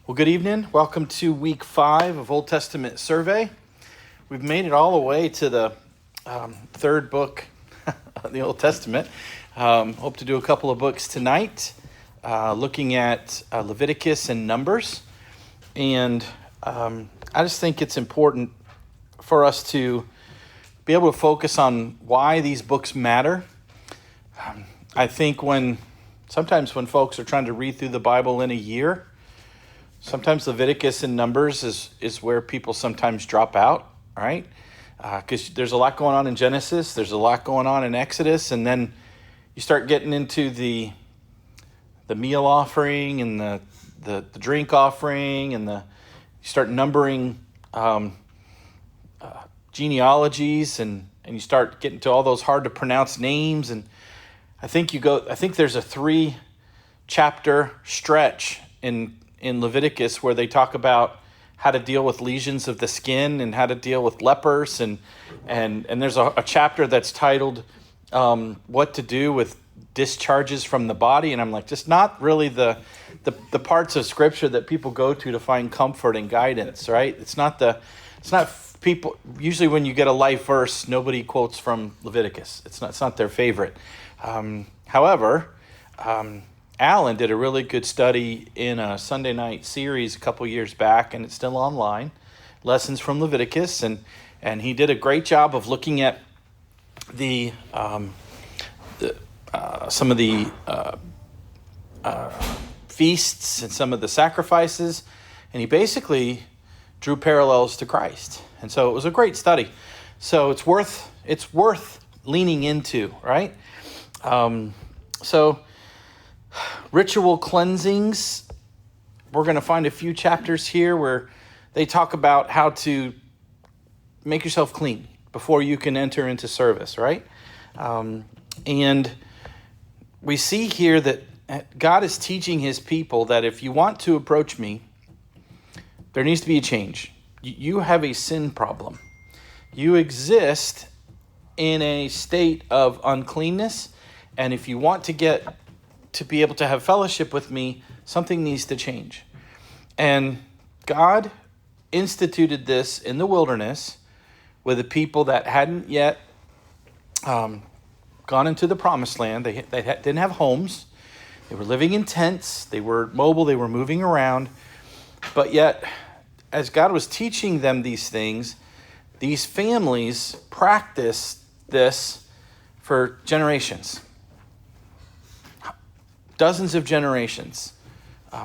Well, good evening. Welcome to week 5 of Old Testament survey. We've made it all the way to the third book of the Old Testament. Hope to do a couple of books tonight, looking at Leviticus and Numbers. And I just think it's important for us to be able to focus on why these books matter. I think sometimes when folks are trying to read through the Bible in a year, sometimes Leviticus and Numbers is where people sometimes drop out, right? Because there's a lot going on in Genesis, there's a lot going on in Exodus, and then you start getting into the meal offering and the drink offering, and you start numbering genealogies, and you start getting to all those hard to pronounce names, and I think there's a 3-chapter stretch in Leviticus where they talk about how to deal with lesions of the skin and how to deal with lepers, and there's a chapter that's titled what to do with discharges from the body, and I'm like, just not really the parts of scripture that people go to find comfort and guidance, right? It's not people usually when you get a life verse, nobody quotes from Leviticus. It's not their favorite. However, Alan did a really good study in a Sunday night series a couple years back, and it's still online, Lessons from Leviticus, and he did a great job of looking at some of the feasts and some of the sacrifices, and he basically drew parallels to Christ. And so it was a great study. So it's worth leaning into, right? So ritual cleansings, we're going to find a few chapters here where they talk about how to make yourself clean before you can enter into service, right? And we see here that God is teaching his people that if you want to approach me, there needs to be a change. You have a sin problem. You exist in a state of uncleanness, and if you want to get to be able to have fellowship with me, something needs to change. And God instituted this in the wilderness with a people that hadn't yet gone into the promised land. They didn't have homes. They were living in tents. They were mobile. They were moving around. But yet, as God was teaching them these things, these families practiced this for generations. Dozens of generations.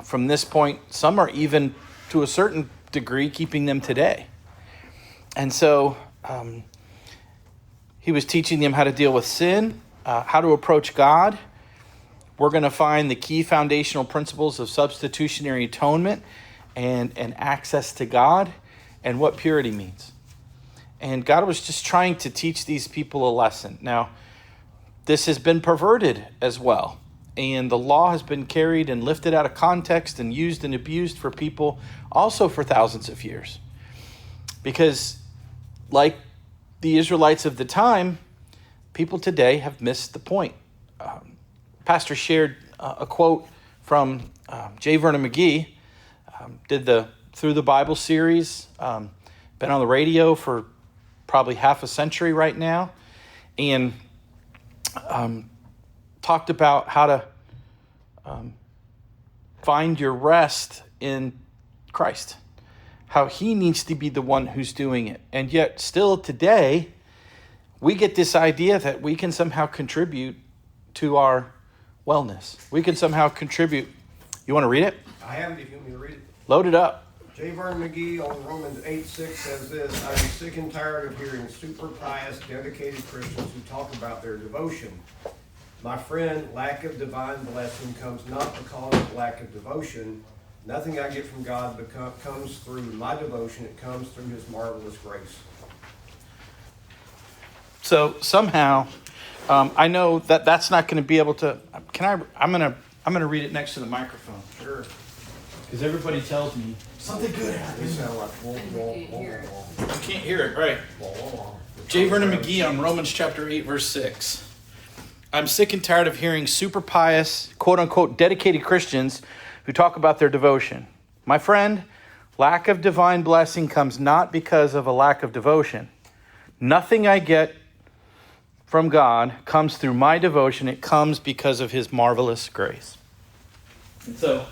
From this point, some are even, to a certain degree, keeping them today. And so he was teaching them how to deal with sin, how to approach God. We're going to find the key foundational principles of substitutionary atonement and access to God, and what purity means. And God was just trying to teach these people a lesson. Now, this has been perverted as well. And the law has been carried and lifted out of context and used and abused for people also for thousands of years. Because like the Israelites of the time, people today have missed the point. Pastor shared a quote from J. Vernon McGee, did the Through the Bible series, been on the radio for probably half a century right now, and talked about how to find your rest in Christ, how he needs to be the one who's doing it. And yet still today, we get this idea that we can somehow contribute to our wellness. We can somehow contribute. You want to read it? I have it if you want me to read it. Load it up. J. Vernon McGee on Romans 8:6 says this: I'm sick and tired of hearing super pious, dedicated Christians who talk about their devotion. My friend, lack of divine blessing comes not because of lack of devotion. Nothing I get from God comes through my devotion. It comes through his marvelous grace. So somehow, I know that that's not going to be able to. I'm gonna read it next to the microphone. Sure. Because everybody tells me something good happened. You sound like whoa, whoa, whoa, whoa. You can't hear it, right? Whoa, whoa, whoa. J. Vernon McGee on Romans chapter 8, verse 6. I'm sick and tired of hearing super pious, quote unquote, dedicated Christians who talk about their devotion. My friend, lack of divine blessing comes not because of a lack of devotion. Nothing I get from God comes through my devotion. It comes because of his marvelous grace. And so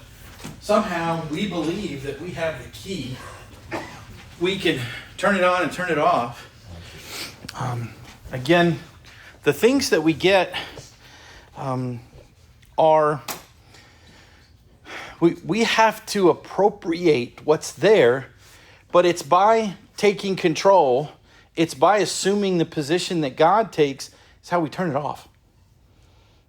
somehow we believe that we have the key. We can turn it on and turn it off. Again, the things that we get are, we have to appropriate what's there, but it's by taking control, it's by assuming the position that God takes, is how we turn it off.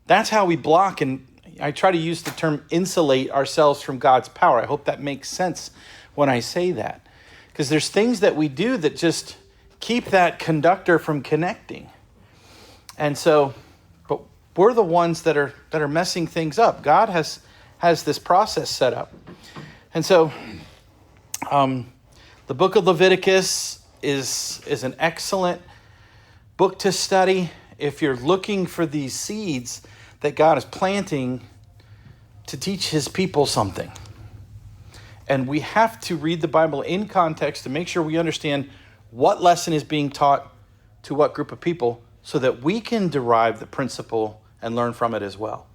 That's how we block, and I try to use the term insulate ourselves from God's power. I hope that makes sense when I say that. Because there's things that we do that just keep that conductor from connecting. And so, but we're the ones that are messing things up. God has this process set up. And so, the book of Leviticus is an excellent book to study if you're looking for these seeds that God is planting to teach his people something. And we have to read the Bible in context to make sure we understand what lesson is being taught to what group of people so that we can derive the principle and learn from it as well.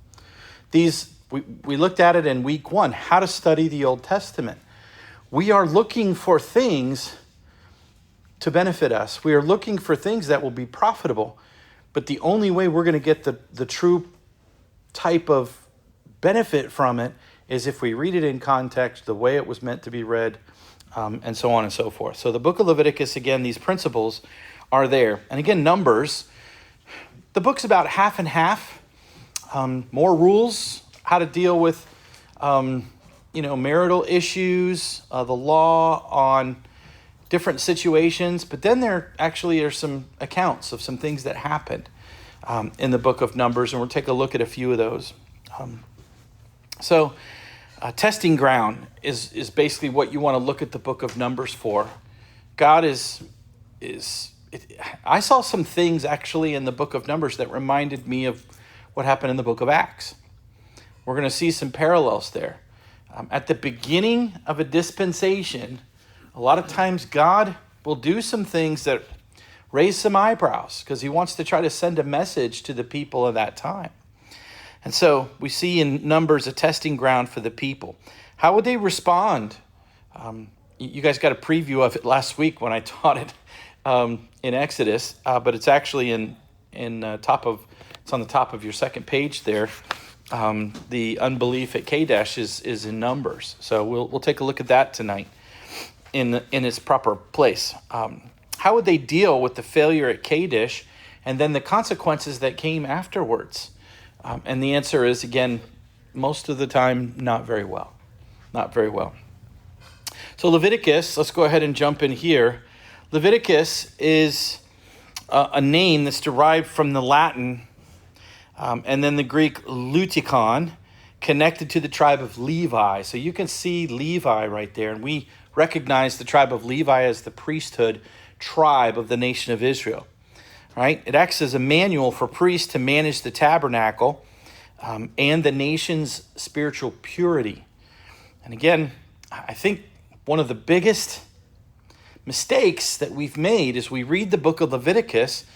We looked at it in week 1, how to study the Old Testament. We are looking for things to benefit us. We are looking for things that will be profitable. But the only way we're going to get the true type of benefit from it is if we read it in context, the way it was meant to be read, and so on and so forth. So the book of Leviticus, again, these principles are there. And again, Numbers, the book's about half and half. More rules, how to deal with marital issues, the law on different situations. But then there actually are some accounts of some things that happened in the book of Numbers, and we'll take a look at a few of those. Testing ground is basically what you want to look at the book of Numbers for. God I saw some things actually in the book of Numbers that reminded me of what happened in the book of Acts. We're going to see some parallels there. At the beginning of a dispensation, a lot of times God will do some things that raise some eyebrows because he wants to try to send a message to the people of that time. And so we see in Numbers a testing ground for the people. How would they respond? You guys got a preview of it last week when I taught it in Exodus, but it's actually it's on the top of your second page there. The unbelief at Kadesh is in Numbers. So we'll take a look at that tonight in its proper place. How would they deal with the failure at Kadesh and then the consequences that came afterwards? And the answer is, again, most of the time, not very well. Not very well. So Leviticus, let's go ahead and jump in here. Leviticus is a name that's derived from the Latin and then the Greek lutikon, connected to the tribe of Levi. So you can see Levi right there, and we recognize the tribe of Levi as the priesthood tribe of the nation of Israel. Right? It acts as a manual for priests to manage the tabernacle and the nation's spiritual purity. And again, I think one of the biggest mistakes that we've made is we read the book of Leviticus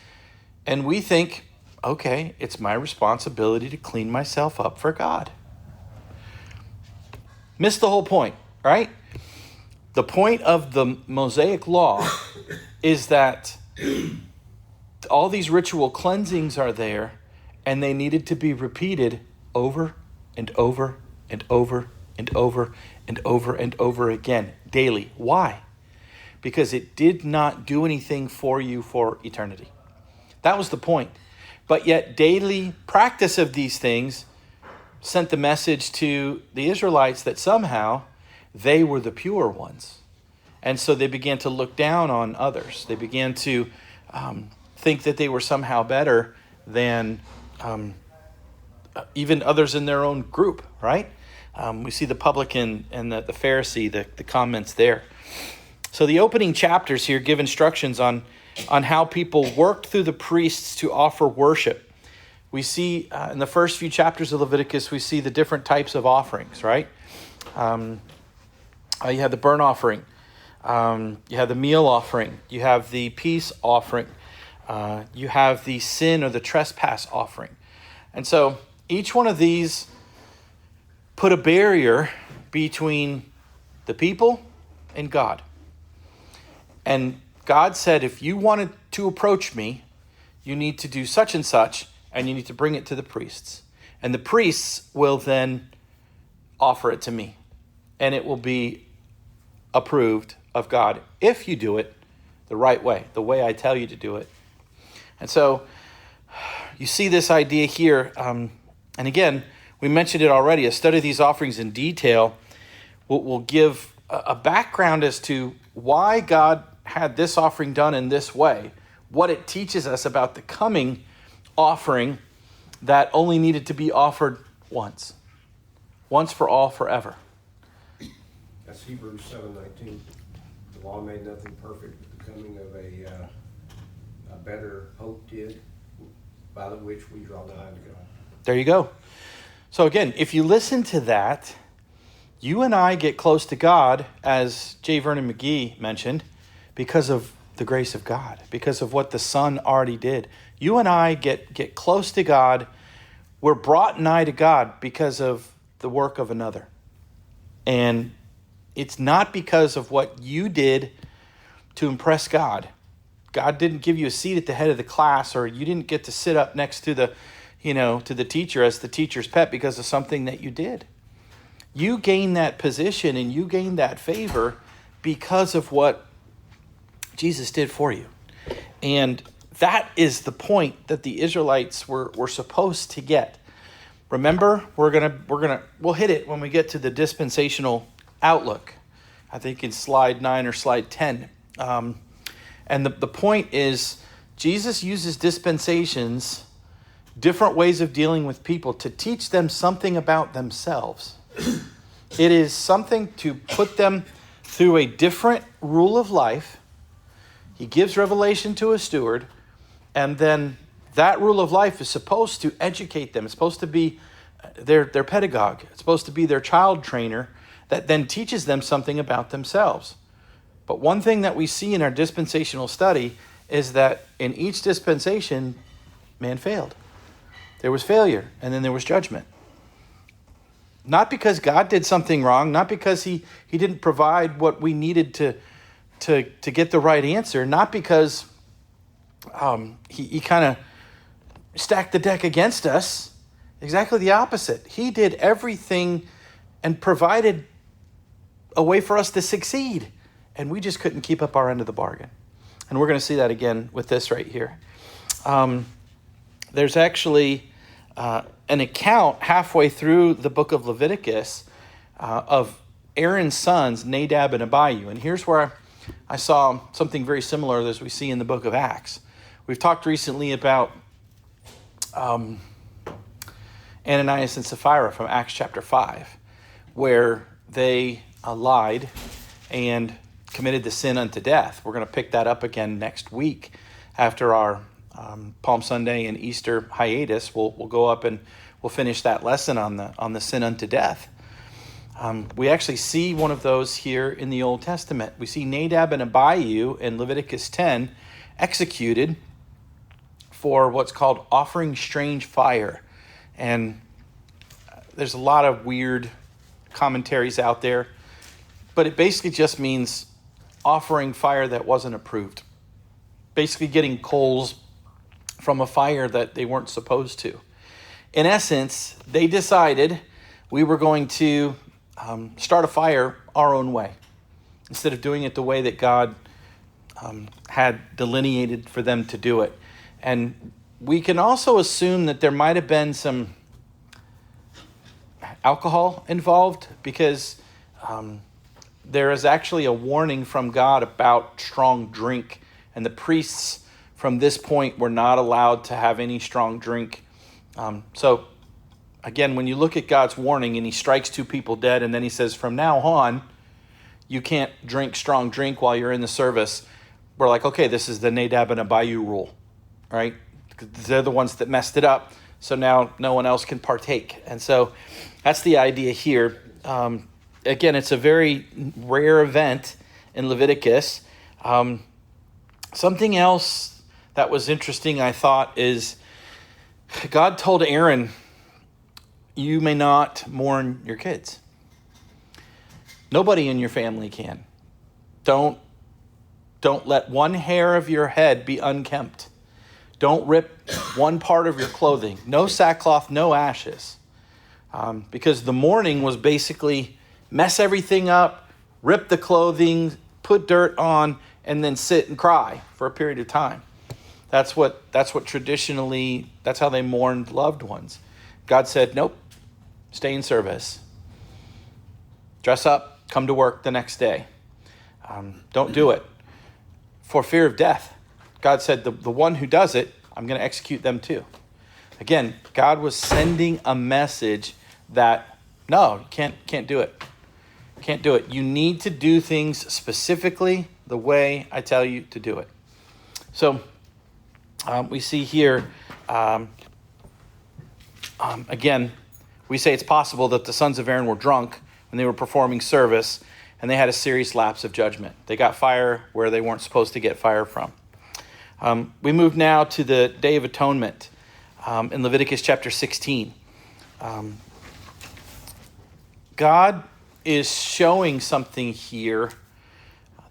and we think, okay, it's my responsibility to clean myself up for God. Missed the whole point, right? The point of the Mosaic law is that all these ritual cleansings are there, and they needed to be repeated over and over and over and over and over and over again daily. Why? Because it did not do anything for you for eternity. That was the point. But yet daily practice of these things sent the message to the Israelites that somehow they were the pure ones. And so they began to look down on others. They began to think that they were somehow better than even others in their own group, right? We see the publican and the Pharisee, the comments there. So the opening chapters here give instructions on how people worked through the priests to offer worship. We see in the first few chapters of Leviticus, we see the different types of offerings, right? You have the burnt offering. You have the meal offering. You have the peace offering. You have the sin or the trespass offering. And so each one of these put a barrier between the people and God. And God said, if you wanted to approach me, you need to do such and such, and you need to bring it to the priests. And the priests will then offer it to me. And it will be approved of God if you do it the right way, the way I tell you to do it. And so you see this idea here. And again, we mentioned it already. A study of these offerings in detail will give a background as to why God had this offering done in this way, what it teaches us about the coming offering that only needed to be offered once for all, forever. That's Hebrews 7:19. The law made nothing perfect, but the coming of a better hope did, by which we draw nigh to God. There you go. So again, if you listen to that, you and I get close to God, as J. Vernon McGee mentioned, because of the grace of God, because of what the Son already did. You and I get close to God. We're brought nigh to God because of the work of another. And it's not because of what you did to impress God. God didn't give you a seat at the head of the class, or you didn't get to sit up next to the teacher as the teacher's pet because of something that you did. You gained that position and you gained that favor because of what Jesus did for you. And that is the point that the Israelites were supposed to get. Remember, we'll hit it when we get to the dispensational outlook. I think in slide 9 or slide 10. And the point is, Jesus uses dispensations, different ways of dealing with people, to teach them something about themselves. It is something to put them through a different rule of life. He gives revelation to a steward, and then that rule of life is supposed to educate them. It's supposed to be their pedagogue. It's supposed to be their child trainer that then teaches them something about themselves. But one thing that we see in our dispensational study is that in each dispensation, man failed. There was failure, and then there was judgment. Not because God did something wrong, not because he didn't provide what we needed to get the right answer, not because he kind of stacked the deck against us. Exactly the opposite. He did everything and provided a way for us to succeed, and we just couldn't keep up our end of the bargain. And we're going to see that again with this right here. There's actually an account halfway through the book of Leviticus of Aaron's sons, Nadab and Abihu. And here's where I saw something very similar as we see in the book of Acts. We've talked recently about Ananias and Sapphira from Acts chapter 5, where they lied and committed the sin unto death. We're going to pick that up again next week after our Palm Sunday and Easter hiatus. We'll go up and we'll finish that lesson on the sin unto death. We actually see one of those here in the Old Testament. We see Nadab and Abihu in Leviticus 10 executed for what's called offering strange fire. And there's a lot of weird commentaries out there, but it basically just means offering fire that wasn't approved. Basically getting coals from a fire that they weren't supposed to. In essence, they decided we were going to start a fire our own way, instead of doing it the way that God had delineated for them to do it. And we can also assume that there might have been some alcohol involved, because there is actually a warning from God about strong drink, and the priests from this point were not allowed to have any strong drink. So again, when you look at God's warning and he strikes 2 people dead, and then he says, from now on, you can't drink strong drink while you're in the service, we're like, okay, this is the Nadab and Abihu rule, right? They're the ones that messed it up, so now no one else can partake. And so that's the idea here. again, it's a very rare event in Leviticus. Something else that was interesting, I thought, is God told Aaron, you may not mourn your kids. Nobody in your family can. Don't let one hair of your head be unkempt. Don't rip one part of your clothing. No sackcloth, no ashes. Because the mourning was basically mess everything up, rip the clothing, put dirt on, and then sit and cry for a period of time. That's what traditionally, that's how they mourned loved ones. God said, nope, stay in service. Dress up, come to work the next day. Don't do it for fear of death. God said, the one who does it, I'm going to execute them too. Again, God was sending a message that, no, you can't do it. Can't do it. You need to do things specifically the way I tell you to do it. So we see here, again, we say it's possible that the sons of Aaron were drunk when they were performing service, and they had a serious lapse of judgment. They got fire where they weren't supposed to get fire from. We move now to the Day of Atonement in Leviticus chapter 16. God is showing something here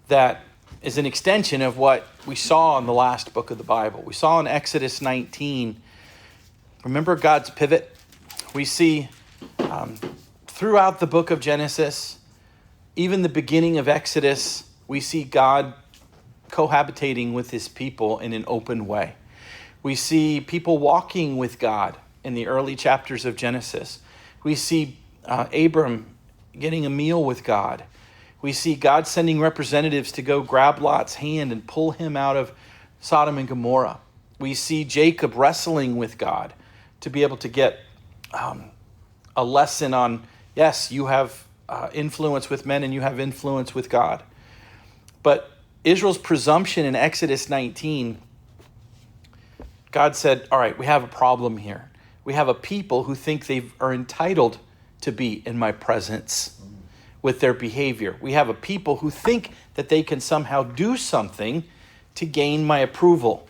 that is an extension of what we saw in the last book of the Bible. We saw in Exodus 19, remember God's pivot? We see throughout the book of Genesis, even the beginning of Exodus, we see God cohabitating with his people in an open way. We see people walking with God in the early chapters of Genesis. We see Abram getting a meal with God. We see God sending representatives to go grab Lot's hand and pull him out of Sodom and Gomorrah. We see Jacob wrestling with God to be able to get a lesson on, yes, you have influence with men and you have influence with God. But Israel's presumption in Exodus 19, God said, all right, we have a problem here. We have a people who think they are entitled to be in my presence with their behavior. We have a people who think that they can somehow do something to gain my approval.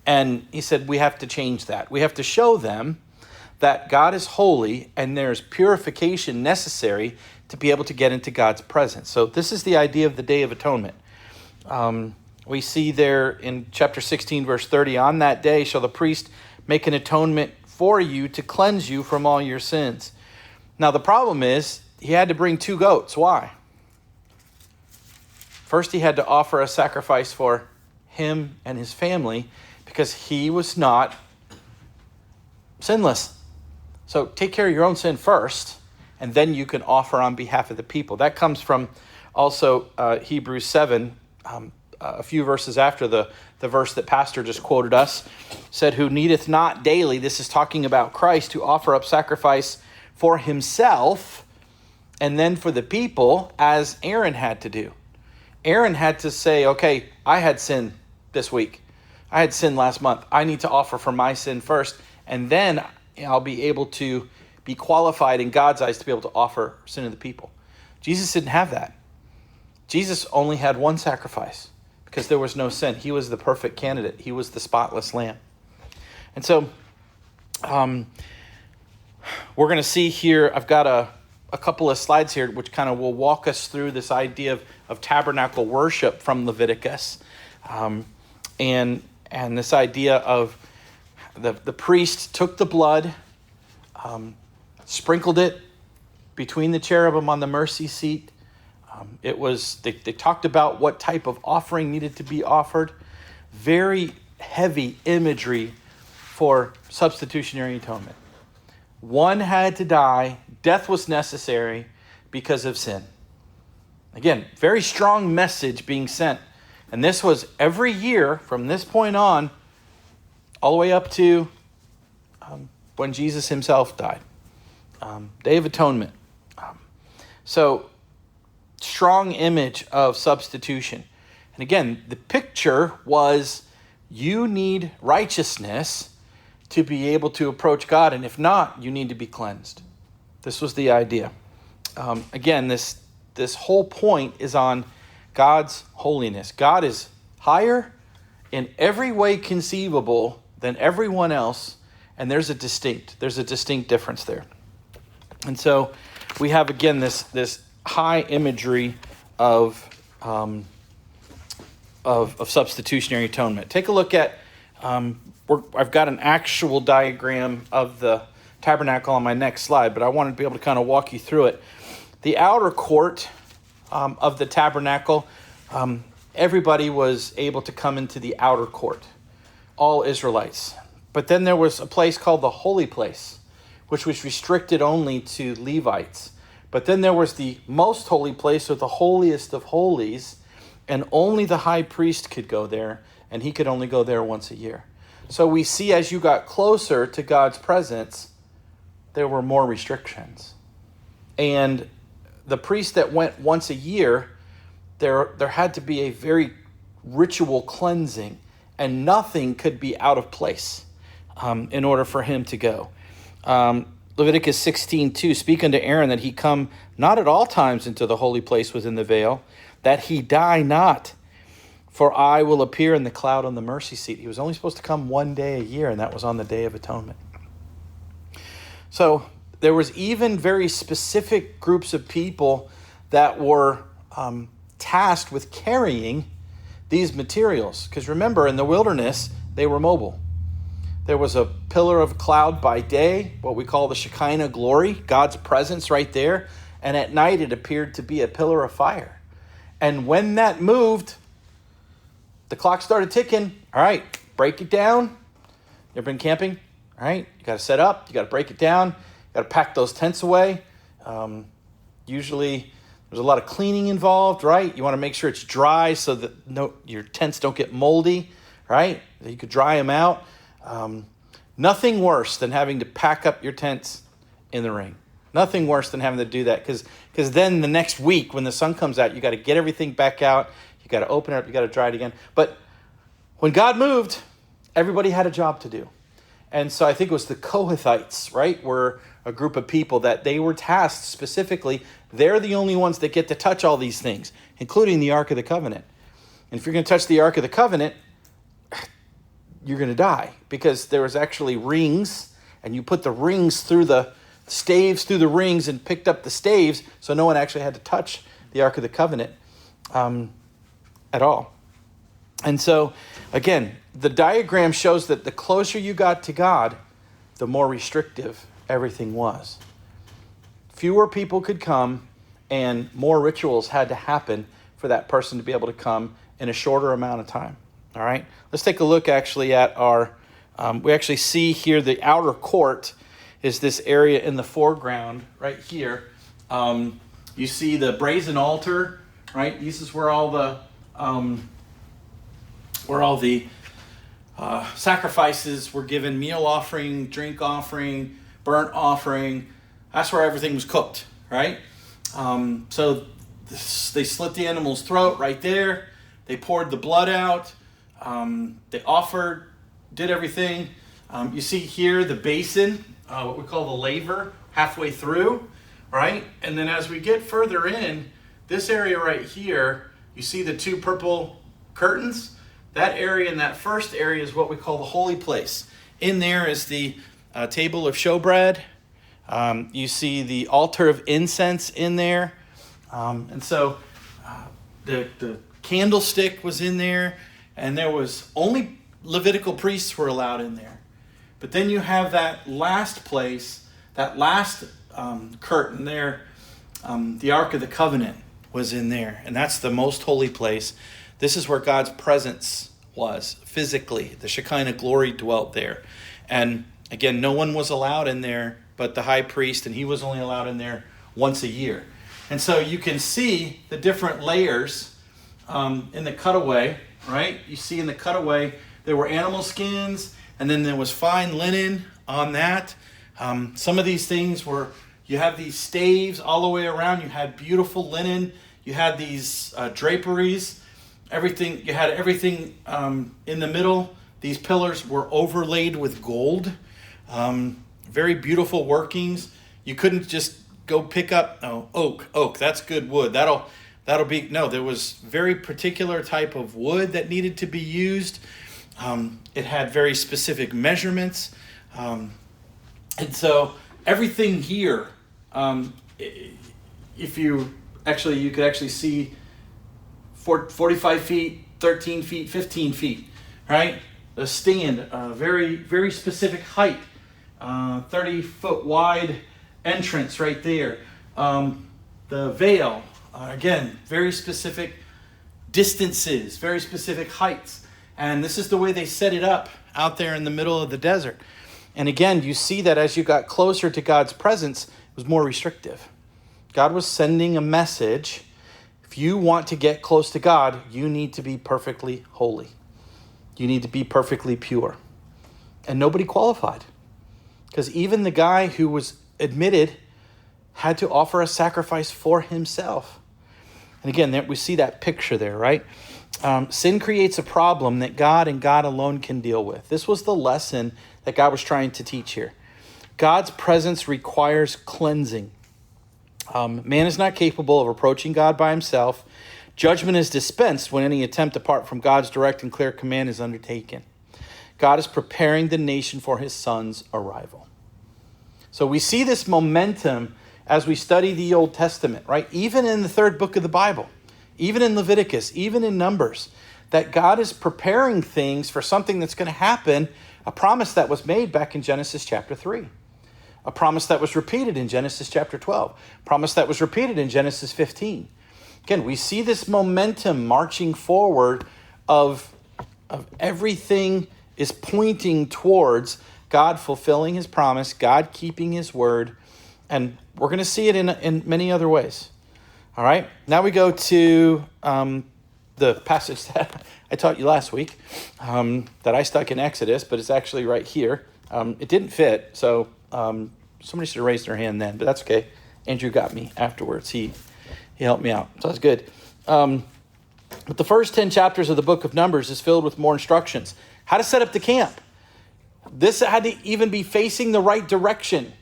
And he said, we have to change that. We have to show them that God is holy and there's purification necessary to be able to get into God's presence. So this is the idea of the Day of Atonement. We see there in chapter 16, verse 30, on that day shall the priest make an atonement for you to cleanse you from all your sins. Now the problem is he had to bring 2 goats. Why? First, he had to offer a sacrifice for him and his family because he was not sinless. So take care of your own sin first, and then you can offer on behalf of the people. That comes from also Hebrews 7, a few verses after the verse that Pastor just quoted us, said, who needeth not daily, this is talking about Christ, to offer up sacrifice for himself and then for the people, as Aaron had to do. Aaron had to say, okay, I had sin this week. I had sin last month. I need to offer for my sin first, and then I'll be able to be qualified in God's eyes to be able to offer sin of the people. Jesus didn't have that. Jesus only had one sacrifice because there was no sin. He was the perfect candidate. He was the spotless lamb. And so we're going to see here, I've got a couple of slides here which kind of will walk us through this idea of tabernacle worship from Leviticus. And this idea of the priest took the blood, sprinkled it between the cherubim on the mercy seat. They talked about what type of offering needed to be offered. Very heavy imagery for substitutionary atonement. One had to die. Death was necessary because of sin. Again, very strong message being sent. And this was every year from this point on, all the way up to when Jesus himself died. Day of Atonement. So, strong image of substitution. And again, the picture was you need righteousness to be able to approach God. And if not, you need to be cleansed. This was the idea. again, this whole point is on God's holiness. God is higher in every way conceivable than everyone else, and there's a distinct difference there. And so we have, again, this high imagery of substitutionary atonement. Take a look at, I've got an actual diagram of the tabernacle on my next slide, but I wanted to be able to kind of walk you through it. The outer court of the tabernacle, everybody was able to come into the outer court, all Israelites. But then there was a place called the holy place, which was restricted only to Levites. But then there was the most holy place, or the holiest of holies, and only the high priest could go there, and he could only go there once a year. So we see as you got closer to God's presence, there were more restrictions. And the priest that went once a year, there had to be a very ritual cleansing, and nothing could be out of place in order for him to go. Leviticus 16:2, speak unto Aaron that he come not at all times into the holy place within the veil, that he die not, for I will appear in the cloud on the mercy seat. He was only supposed to come one day a year, and that was on the Day of Atonement. So there was even very specific groups of people that were tasked with carrying these materials. Because remember, in the wilderness, they were mobile. There was a pillar of cloud by day, what we call the Shekinah glory, God's presence right there. And at night, it appeared to be a pillar of fire. And when that moved, the clock started ticking. All right, break it down. You ever been camping? All right, you got to set up. You got to break it down. You got to pack those tents away. Usually, there's a lot of cleaning involved, right? You want to make sure it's dry so that your tents don't get moldy, right? That you could dry them out. Nothing worse than having to pack up your tents in the rain. Nothing worse than having to do that, because then the next week when the sun comes out, you got to get everything back out. You got to open it up. You got to dry it again. But when God moved, everybody had a job to do. And so I think it was the Kohathites, right, were a group of people that they were tasked specifically. They're the only ones that get to touch all these things, including the Ark of the Covenant. And if you're going to touch the Ark of the Covenant, you're going to die, because there was actually rings, and you put the rings through the staves through the rings and picked up the staves, so no one actually had to touch the Ark of the Covenant at all. And so, again, the diagram shows that the closer you got to God, the more restrictive everything was. Fewer people could come, and more rituals had to happen for that person to be able to come in a shorter amount of time. All right, let's take a look actually at our, we actually see here the outer court is this area in the foreground right here. You see the brazen altar, right? This is where all the sacrifices were given, meal offering, drink offering, burnt offering. That's where everything was cooked, right? So they slit the animal's throat right there. They poured the blood out. They offered, did everything. You see here the basin, what we call the laver, halfway through, right? And then as we get further in, this area right here, you see the two purple curtains? That area and that first area is what we call the holy place. In there is the table of showbread. You see the altar of incense in there. And so the candlestick was in there. And there was only Levitical priests were allowed in there. But then you have that last place, that last curtain there, the Ark of the Covenant was in there. And that's the most holy place. This is where God's presence was physically. The Shekinah glory dwelt there. And again, no one was allowed in there but the high priest, and he was only allowed in there once a year. And so you can see the different layers in the cutaway. Right? You see in the cutaway, there were animal skins, and then there was fine linen on that. Some of these things were, you have these staves all the way around. You had beautiful linen. You had these draperies. You had everything in the middle. These pillars were overlaid with gold. Very beautiful workings. You couldn't just go pick up oak. That's good wood. That'll be no. There was very particular type of wood that needed to be used. It had very specific measurements, and so everything here. If you could actually see 45 feet, 13 feet, 15 feet, right? The stand, very, very specific height, 30-foot wide entrance right there. The veil, again, very specific distances, very specific heights. And this is the way they set it up out there in the middle of the desert. And again, you see that as you got closer to God's presence, it was more restrictive. God was sending a message. If you want to get close to God, you need to be perfectly holy. You need to be perfectly pure. And nobody qualified. Because even the guy who was admitted had to offer a sacrifice for himself. And again, we see that picture there, right? Sin creates a problem that God and God alone can deal with. This was the lesson that God was trying to teach here. God's presence requires cleansing. Man is not capable of approaching God by himself. Judgment is dispensed when any attempt apart from God's direct and clear command is undertaken. God is preparing the nation for his son's arrival. So we see this momentum as we study the Old Testament, right? Even in the third book of the Bible, even in Leviticus, even in Numbers, that God is preparing things for something that's going to happen, a promise that was made back in Genesis chapter 3. A promise that was repeated in Genesis chapter 12. A promise that was repeated in Genesis 15. Again, we see this momentum marching forward of everything is pointing towards God fulfilling his promise, God keeping his word, and we're going to see it in many other ways. All right, now we go to the passage that I taught you last week that I stuck in Exodus, but it's actually right here. It didn't fit, so somebody should have raised their hand then, but that's okay. Andrew got me afterwards. He helped me out, so that's good. But the first 10 chapters of the book of Numbers is filled with more instructions. How to set up the camp. This had to even be facing the right direction.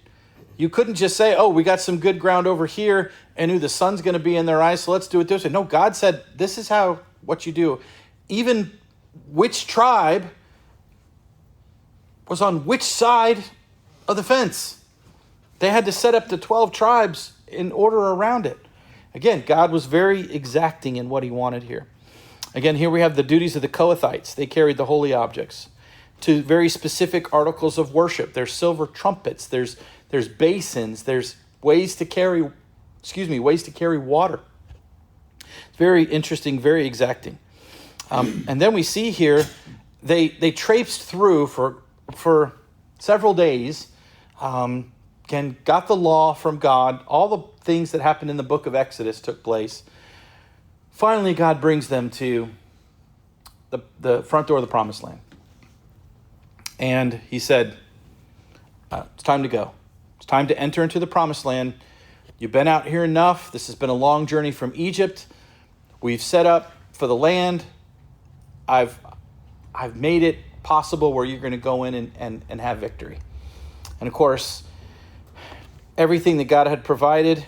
You couldn't just say, oh, we got some good ground over here and the sun's going to be in their eyes, so let's do it this way. No, God said, this is what you do. Even which tribe was on which side of the fence. They had to set up the 12 tribes in order around it. Again, God was very exacting in what he wanted here. Again, here we have the duties of the Kohathites. They carried the holy objects to very specific articles of worship. There's silver trumpets. There's basins. There's ways to carry water. It's very interesting, very exacting. And then we see here, they traipsed through for several days, got the law from God. All the things that happened in the book of Exodus took place. Finally, God brings them to the front door of the promised land. And he said, it's time to go. It's time to enter into the promised land. You've been out here enough. This has been a long journey from Egypt. We've set up for the land. I've made it possible where you're going to go in and have victory. And of course, everything that God had provided,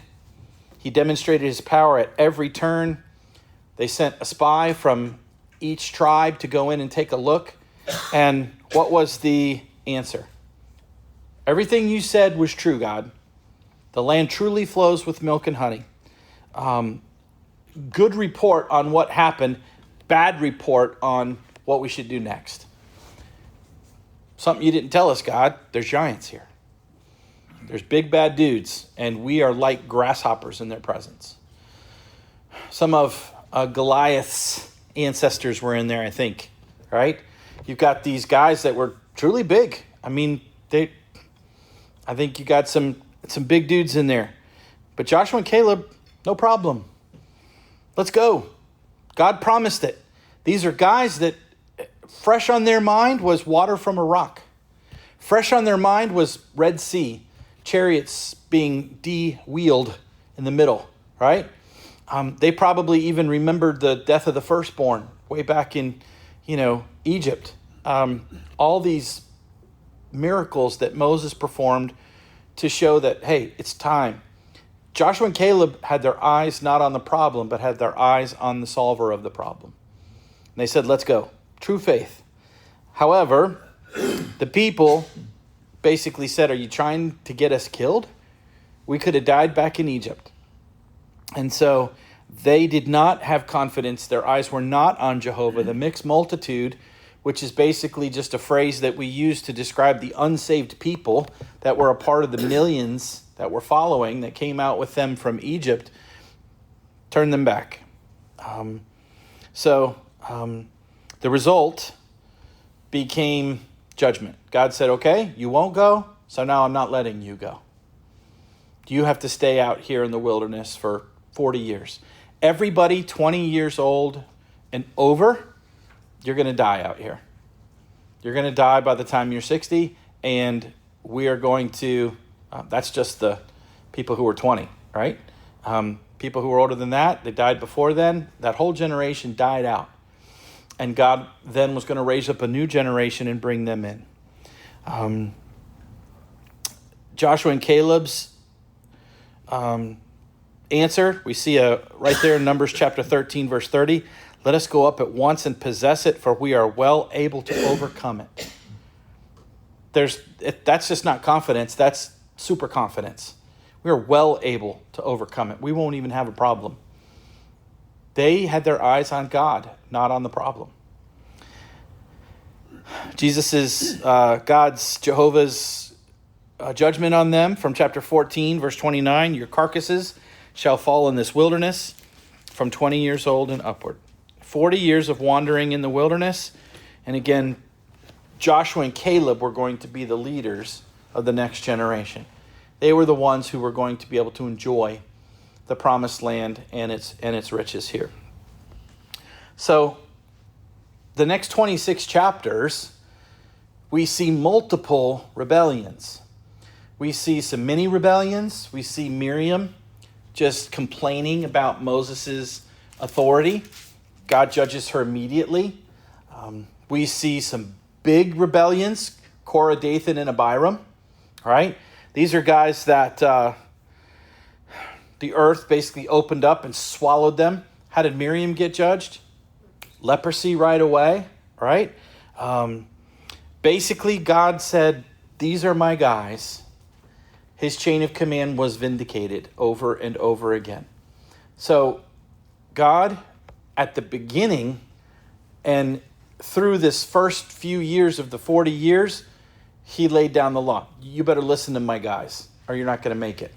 he demonstrated his power at every turn. They sent a spy from each tribe to go in and take a look. And what was the answer? Everything you said was true, God. The land truly flows with milk and honey. Good report on what happened. Bad report on what we should do next. Something you didn't tell us, God. There's giants here. There's big bad dudes, and we are like grasshoppers in their presence. Some of Goliath's ancestors were in there, I think, right? You've got these guys that were truly big. I mean, I think you got some big dudes in there. But Joshua and Caleb, no problem. Let's go. God promised it. These are guys that fresh on their mind was water from a rock. Fresh on their mind was Red Sea, chariots being de-wheeled in the middle, right? They probably even remembered the death of the firstborn way back in, Egypt. All these miracles that Moses performed to show that, hey, it's time. Joshua and Caleb had their eyes not on the problem, but had their eyes on the solver of the problem. And they said, let's go. True faith. However, the people basically said, are you trying to get us killed? We could have died back in Egypt. And so they did not have confidence. Their eyes were not on Jehovah. The mixed multitude, which is basically just a phrase that we use to describe the unsaved people that were a part of the millions that were following, that came out with them from Egypt, turned them back. The result became judgment. God said, okay, you won't go, so now I'm not letting you go. You have to stay out here in the wilderness for 40 years. Everybody 20 years old and over, you're going to die out here. You're going to die by the time you're 60, and we are going to, that's just the people who were 20, right? People who were older than that, they died before then. That whole generation died out. And God then was going to raise up a new generation and bring them in. Joshua and Caleb's answer, we see right there in Numbers chapter 13, verse 30. Let us go up at once and possess it, for we are well able to overcome it. That's just not confidence, that's super confidence. We are well able to overcome it. We won't even have a problem. They had their eyes on God, not on the problem. Jehovah's judgment on them from chapter 14, verse 29, your carcasses shall fall in this wilderness from 20 years old and upward. 40 years of wandering in the wilderness. And again, Joshua and Caleb were going to be the leaders of the next generation. They were the ones who were going to be able to enjoy the promised land and its riches here. So the next 26 chapters, we see multiple rebellions. We see some mini rebellions. We see Miriam just complaining about Moses' authority. God judges her immediately. We see some big rebellions, Korah, Dathan, and Abiram. Right? These are guys that the earth basically opened up and swallowed them. How did Miriam get judged? Leprosy right away, right? Basically, God said, these are my guys. His chain of command was vindicated over and over again. So God, at the beginning and through this first few years of the 40 years, he laid down the law. You better listen to my guys or you're not going to make it.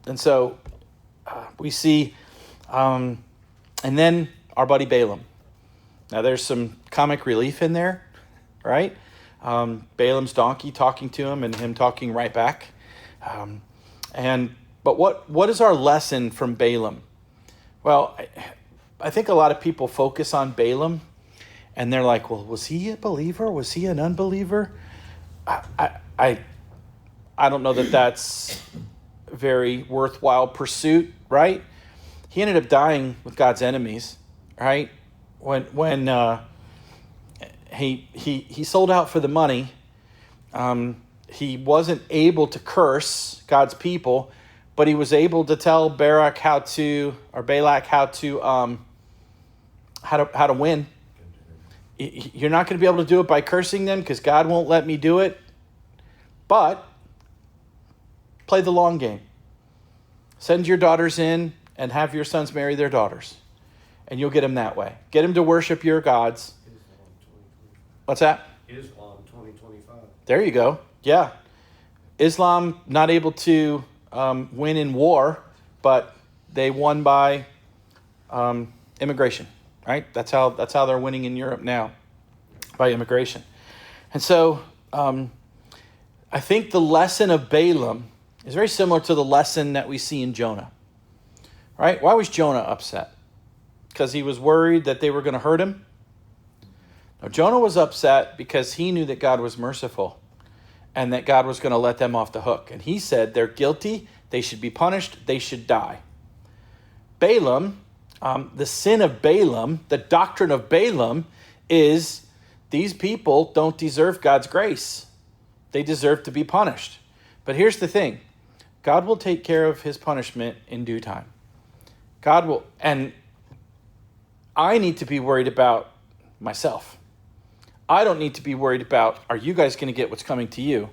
And so we see, and then our buddy Balaam. Now there's some comic relief in there, right? Balaam's donkey talking to him and him talking right back. But what is our lesson from Balaam? Well, I think a lot of people focus on Balaam and they're like, well, was he a believer? Was he an unbeliever? I don't know that that's a very worthwhile pursuit, right? He ended up dying with God's enemies, right? When he sold out for the money, he wasn't able to curse God's people, but he was able to tell Balak how to win. You're not going to be able to do it by cursing them because God won't let me do it. But play the long game. Send your daughters in and have your sons marry their daughters. And you'll get them that way. Get them to worship your gods. What's that? Islam 2025. There you go. Yeah. Islam not able to win in war, but they won by immigration, right? That's how they're winning in Europe now, by immigration. And so I think the lesson of Balaam is very similar to the lesson that we see in Jonah, right? Why was Jonah upset? Because he was worried that they were going to hurt him? No, Jonah was upset because he knew that God was merciful and that God was going to let them off the hook. And he said, they're guilty, they should be punished, they should die. Balaam, the sin of Balaam, the doctrine of Balaam is these people don't deserve God's grace. They deserve to be punished. But here's the thing. God will take care of his punishment in due time. God will, and I need to be worried about myself. I don't need to be worried about, are you guys going to get what's coming to you?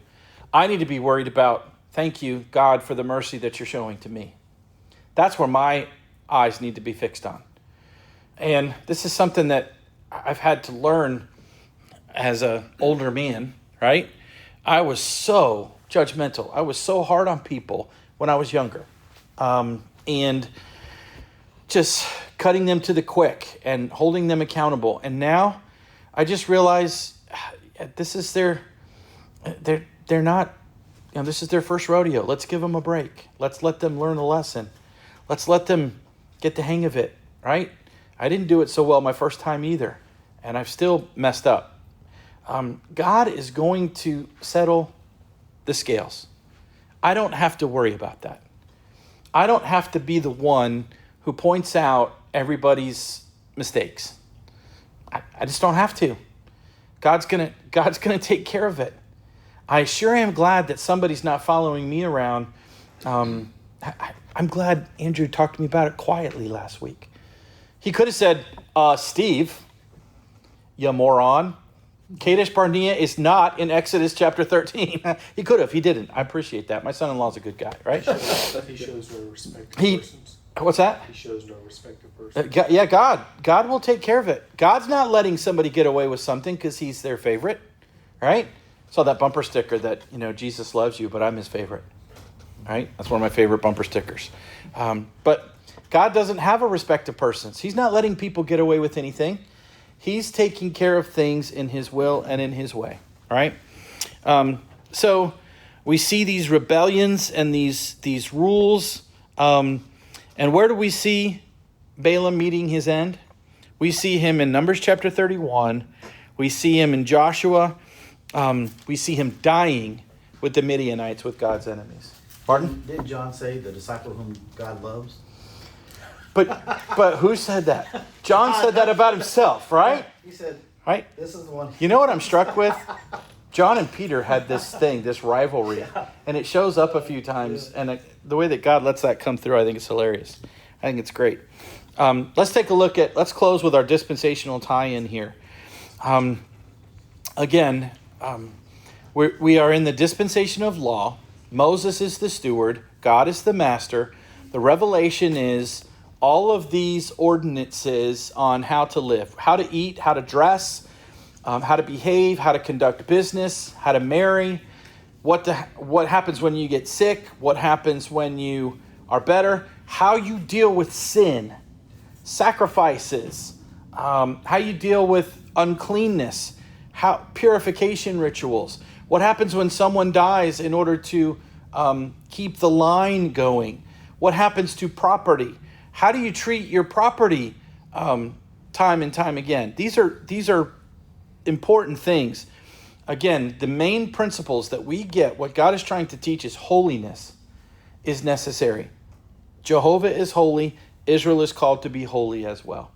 I need to be worried about, thank you, God, for the mercy that you're showing to me. That's where my eyes need to be fixed on. And this is something that I've had to learn as an older man, right? I was so judgmental. I was so hard on people when I was younger. And just cutting them to the quick and holding them accountable. And now I just realize this is they're not, this is their first rodeo. Let's give them a break. Let's let them learn a lesson. Let's let them get the hang of it, right? I didn't do it so well my first time either, and I've still messed up. God is going to settle the scales. I don't have to worry about that. I don't have to be the one who points out everybody's mistakes. I just don't have to. God's gonna take care of it. I sure am glad that somebody's not following me around. I'm glad Andrew talked to me about it quietly last week. He could have said, Steve, you moron, Kadesh Barnea is not in Exodus chapter 13. He could have. He didn't. I appreciate that. My son-in-law's a good guy, right? He shows no respect to persons. What's that? He shows no respect to persons. God will take care of it. God's not letting somebody get away with something because he's their favorite, right? Saw that bumper sticker that, Jesus loves you, but I'm his favorite, right? That's one of my favorite bumper stickers. But God doesn't have a respect of persons. He's not letting people get away with anything. He's taking care of things in his will and in his way, all right? So we see these rebellions and these rules. And where do we see Balaam meeting his end? We see him in Numbers chapter 31. We see him in Joshua. We see him dying with the Midianites, with God's enemies. Martin? Didn't John say the disciple whom God loves? But who said that? John said that about himself, right? He said, right? This is the one. You know what I'm struck with? John and Peter had this rivalry, and it shows up a few times. And the way that God lets that come through, I think it's hilarious. I think it's great. Let's take a look let's close with our dispensational tie-in here. Again, we are in the dispensation of law. Moses is the steward. God is the master. The revelation is all of these ordinances on how to live, how to eat, how to dress, how to behave, how to conduct business, how to marry, what happens when you get sick, what happens when you are better, how you deal with sin, sacrifices, how you deal with uncleanness, how purification rituals, what happens when someone dies in order to keep the line going, what happens to property. How do you treat your property time and time again? These are important things. Again, the main principles that we get, what God is trying to teach is holiness is necessary. Jehovah is holy. Israel is called to be holy as well.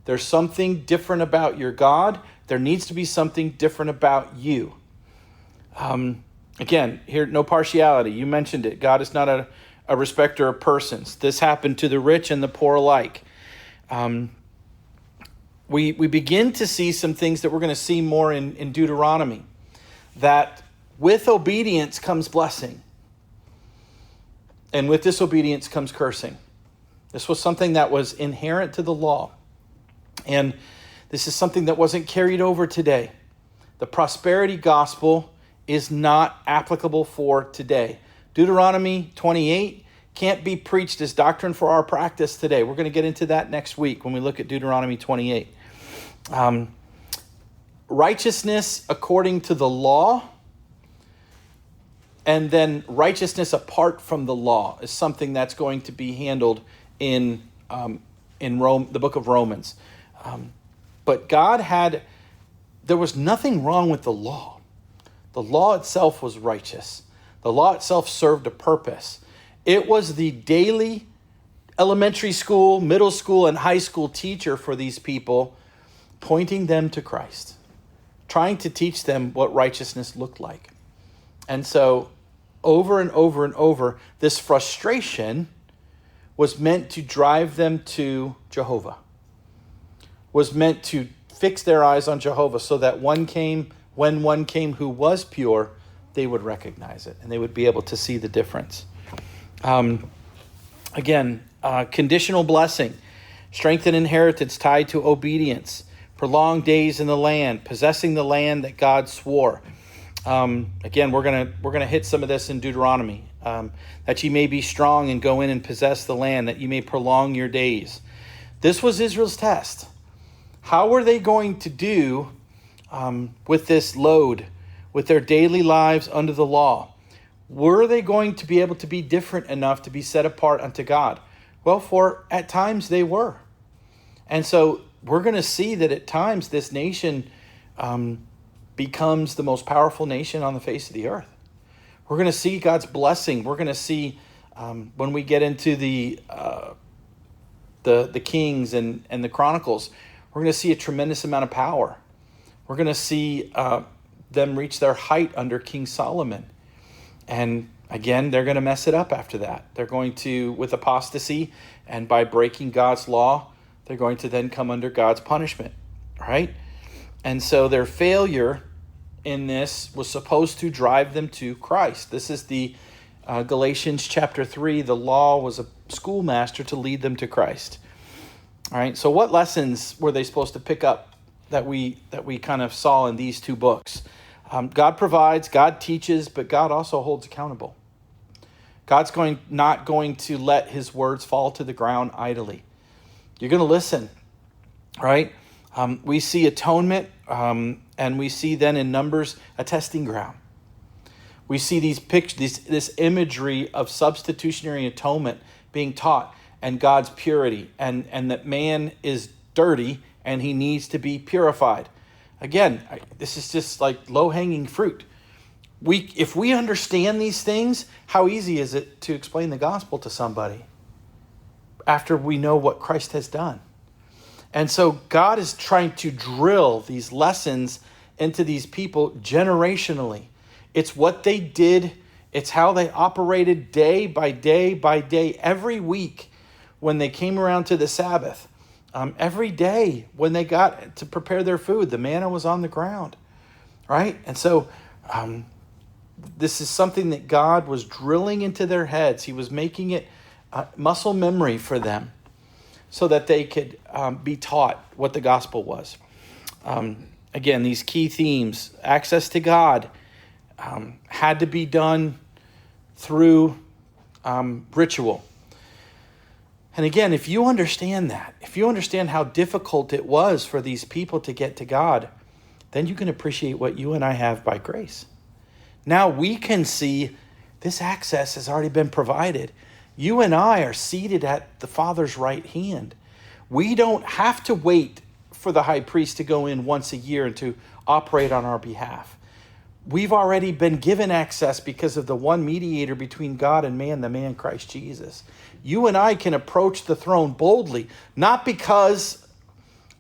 There's something different about your God. There needs to be something different about you. Again, here, no partiality. You mentioned it. God is not a respecter of persons. This happened to the rich and the poor alike. We begin to see some things that we're going to see more in Deuteronomy, that with obedience comes blessing, and with disobedience comes cursing. This was something that was inherent to the law, and this is something that wasn't carried over today. The prosperity gospel is not applicable for today. Deuteronomy 28 can't be preached as doctrine for our practice today. We're going to get into that next week when we look at Deuteronomy 28. Righteousness according to the law, and then righteousness apart from the law is something that's going to be handled in Rome, the book of Romans. But there was nothing wrong with the law. The law itself was righteous. The law itself served a purpose. It was the daily elementary school, middle school, and high school teacher for these people, pointing them to Christ, trying to teach them what righteousness looked like. And so over and over and over, this frustration was meant to drive them to Jehovah, was meant to fix their eyes on Jehovah so that when one came who was pure, they would recognize it and they would be able to see the difference. Conditional blessing, strength and inheritance tied to obedience, prolonged days in the land, possessing the land that God swore. We're gonna hit some of this in Deuteronomy. That ye may be strong and go in and possess the land, that you may prolong your days. This was Israel's test. How were they going to do with this load, with their daily lives under the law? Were they going to be able to be different enough to be set apart unto God? Well, at times they were. And so we're going to see that at times this nation becomes the most powerful nation on the face of the earth. We're going to see God's blessing. We're going to see when we get into the Kings and the Chronicles, we're going to see a tremendous amount of power. We're going to see them reach their height under King Solomon. And again, they're going to mess it up after that. They're going to, with apostasy and by breaking God's law, they're going to then come under God's punishment, right? And so their failure in this was supposed to drive them to Christ. This is the Galatians chapter 3. The law was a schoolmaster to lead them to Christ. All right, so what lessons were they supposed to pick up that we kind of saw in these two books? God provides, God teaches, but God also holds accountable. God's not going to let his words fall to the ground idly. You're going to listen, right? We see atonement, and we see then in Numbers a testing ground. We see these pictures, this imagery of substitutionary atonement being taught, and God's purity, and that man is dirty and he needs to be purified. Again, this is just like low-hanging fruit. If we understand these things, how easy is it to explain the gospel to somebody after we know what Christ has done? And so God is trying to drill these lessons into these people generationally. It's what they did. It's how they operated day by day by day, every week when they came around to the Sabbath. Every day when they got to prepare their food, the manna was on the ground, right? And so this is something that God was drilling into their heads. He was making it muscle memory for them so that they could be taught what the gospel was. Again, these key themes: access to God had to be done through ritual. And again, if you understand that, if you understand how difficult it was for these people to get to God, then you can appreciate what you and I have by grace. Now we can see this access has already been provided. You and I are seated at the Father's right hand. We don't have to wait for the high priest to go in once a year and to operate on our behalf. We've already been given access because of the one mediator between God and man, the man Christ Jesus. You and I can approach the throne boldly, not because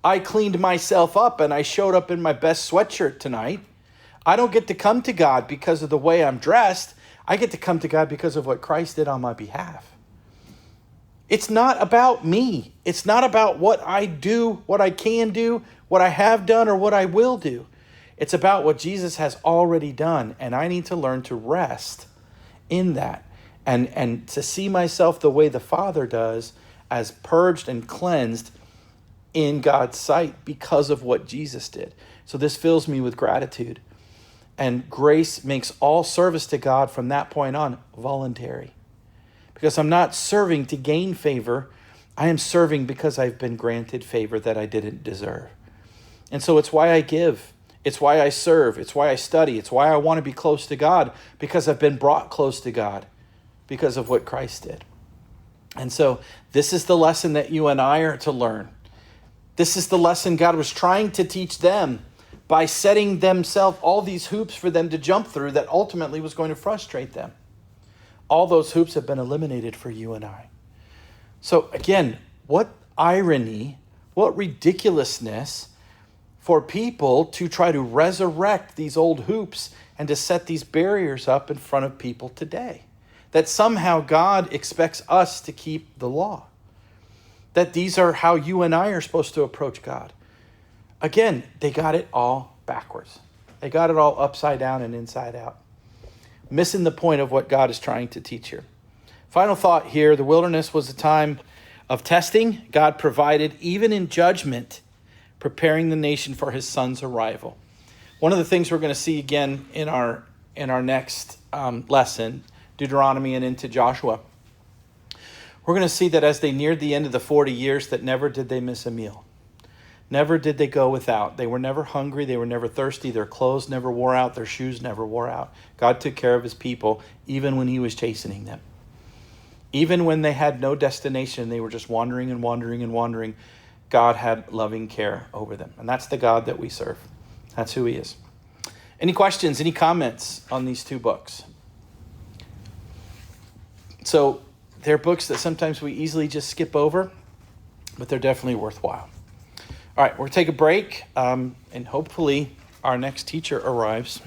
I cleaned myself up and I showed up in my best sweatshirt tonight. I don't get to come to God because of the way I'm dressed. I get to come to God because of what Christ did on my behalf. It's not about me. It's not about what I do, what I can do, what I have done, or what I will do. It's about what Jesus has already done, and I need to learn to rest in that and to see myself the way the Father does, as purged and cleansed in God's sight because of what Jesus did. So this fills me with gratitude. And grace makes all service to God from that point on voluntary. Because I'm not serving to gain favor. I am serving because I've been granted favor that I didn't deserve. And so it's why I give. It's why I serve. It's why I study. It's why I want to be close to God, because I've been brought close to God because of what Christ did. And so this is the lesson that you and I are to learn. This is the lesson God was trying to teach them by setting themselves all these hoops for them to jump through that ultimately was going to frustrate them. All those hoops have been eliminated for you and I. So again, what irony, what ridiculousness for people to try to resurrect these old hoops and to set these barriers up in front of people today. That somehow God expects us to keep the law. That these are how you and I are supposed to approach God. Again, they got it all backwards. They got it all upside down and inside out. Missing the point of what God is trying to teach here. Final thought here, the wilderness was a time of testing. God provided, even in judgment, preparing the nation for his son's arrival. One of the things we're going to see again in our next lesson, Deuteronomy and into Joshua, we're going to see that as they neared the end of the 40 years, that never did they miss a meal. Never did they go without. They were never hungry. They were never thirsty. Their clothes never wore out. Their shoes never wore out. God took care of his people even when he was chastening them. Even when they had no destination, they were just wandering and wandering and wandering, God had loving care over them. And that's the God that we serve. That's who he is. Any questions, any comments on these two books? So they're books that sometimes we easily just skip over, but they're definitely worthwhile. All right, we're going to take a break, and hopefully our next teacher arrives.